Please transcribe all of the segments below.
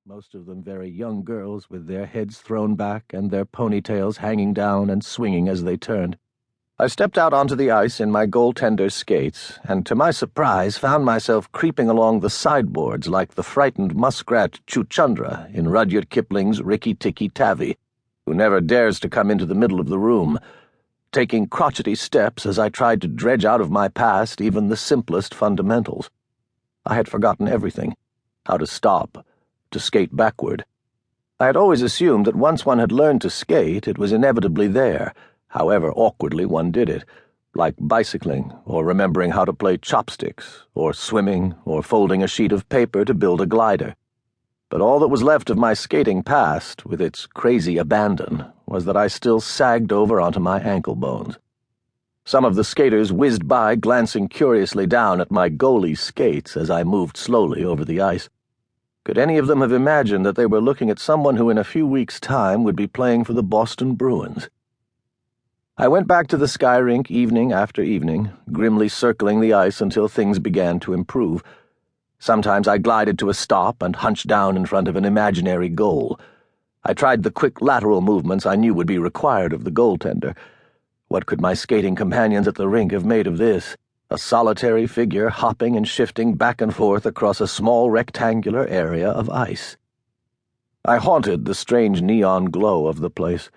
most of them very young girls with their heads thrown back and their ponytails hanging down and swinging as they turned. I stepped out onto the ice in my goaltender's skates, and to my surprise found myself creeping along the sideboards like the frightened muskrat Chuchundra in Rudyard Kipling's Rikki Tikki Tavi, who never dares to come into the middle of the room, taking crotchety steps as I tried to dredge out of my past even the simplest fundamentals. I had forgotten everything: how to stop, to skate backward. I had always assumed that once one had learned to skate, it was inevitably there, however awkwardly one did it, like bicycling, or remembering how to play chopsticks, or swimming, or folding a sheet of paper to build a glider. But all that was left of my skating past, with its crazy abandon, was that I still sagged over onto my ankle bones. Some of the skaters whizzed by, glancing curiously down at my goalie skates as I moved slowly over the ice. Could any of them have imagined that they were looking at someone who in a few weeks' time would be playing for the Boston Bruins? I went back to the sky rink evening after evening, grimly circling the ice until things began to improve. Sometimes I glided to a stop and hunched down in front of an imaginary goal. I tried the quick lateral movements I knew would be required of the goaltender. What could my skating companions at the rink have made of this? A solitary figure hopping and shifting back and forth across a small rectangular area of ice. I haunted the strange neon glow of the place.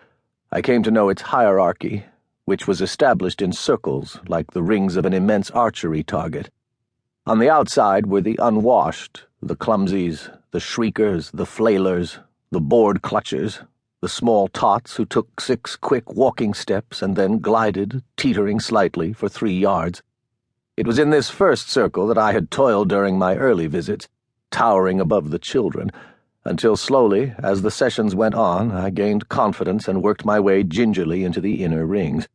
I came to know its hierarchy, which was established in circles like the rings of an immense archery target. On the outside were the unwashed, the clumsies, the shriekers, the flailers, the board clutchers, the small tots who took 6 quick walking steps and then glided, teetering slightly, for 3 yards. It was in this first circle that I had toiled during my early visits, towering above the children, until slowly, as the sessions went on, I gained confidence and worked my way gingerly into the inner rings.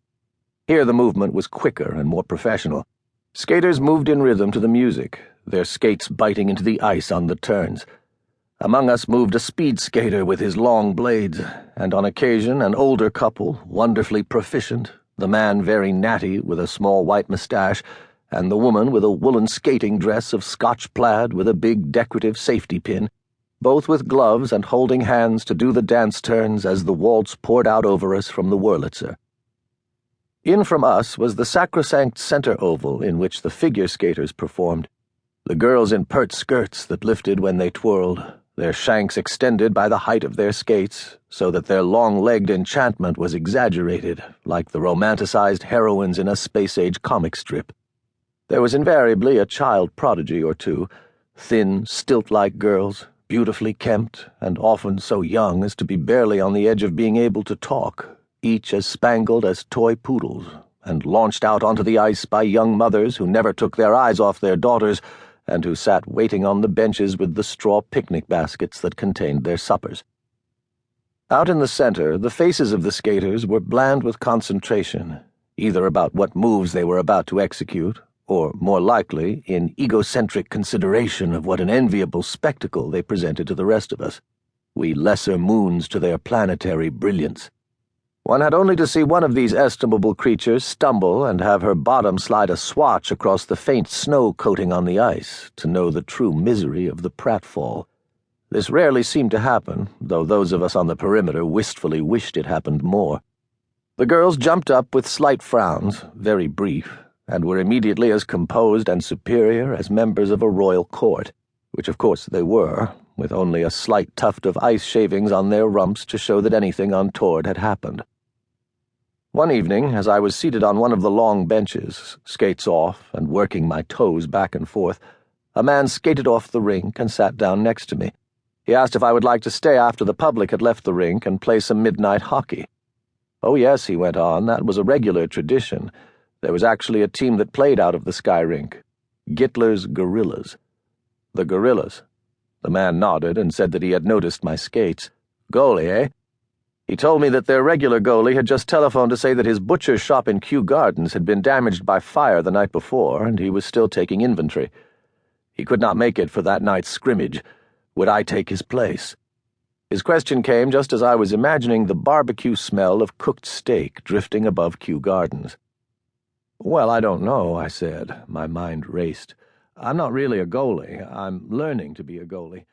Here the movement was quicker and more professional. Skaters moved in rhythm to the music, their skates biting into the ice on the turns. Among us moved a speed skater with his long blades, and on occasion an older couple, wonderfully proficient, the man very natty with a small white mustache, and the woman with a woolen skating dress of Scotch plaid with a big decorative safety pin, both with gloves and holding hands to do the dance turns as the waltz poured out over us from the Wurlitzer. In from us was the sacrosanct center oval in which the figure skaters performed, the girls in pert skirts that lifted when they twirled, their shanks extended by the height of their skates, so that their long-legged enchantment was exaggerated, like the romanticized heroines in a space-age comic strip. There was invariably a child prodigy or two, thin, stilt-like girls, beautifully kempt, and often so young as to be barely on the edge of being able to talk, each as spangled as toy poodles, and launched out onto the ice by young mothers who never took their eyes off their daughters, and who sat waiting on the benches with the straw picnic baskets that contained their suppers. Out in the center, the faces of the skaters were bland with concentration, either about what moves they were about to execute, or, more likely, in egocentric consideration of what an enviable spectacle they presented to the rest of us, we lesser moons to their planetary brilliance. One had only to see one of these estimable creatures stumble and have her bottom slide a swatch across the faint snow coating on the ice to know the true misery of the pratfall. This rarely seemed to happen, though those of us on the perimeter wistfully wished it happened more. The girls jumped up with slight frowns, very brief, and were immediately as composed and superior as members of a royal court, which of course they were, with only a slight tuft of ice shavings on their rumps to show that anything untoward had happened. One evening, as I was seated on one of the long benches, skates off and working my toes back and forth, a man skated off the rink and sat down next to me. He asked if I would like to stay after the public had left the rink and play some midnight hockey. Oh yes, he went on, that was a regular tradition. There was actually a team that played out of the sky rink. Gittler's Gorillas. The Gorillas. The man nodded and said that he had noticed my skates. Goalie, eh? He told me that their regular goalie had just telephoned to say that his butcher's shop in Kew Gardens had been damaged by fire the night before, and he was still taking inventory. He could not make it for that night's scrimmage. Would I take his place? His question came just as I was imagining the barbecue smell of cooked steak drifting above Kew Gardens. Well, I don't know, I said. My mind raced. I'm not really a goalie. I'm learning to be a goalie.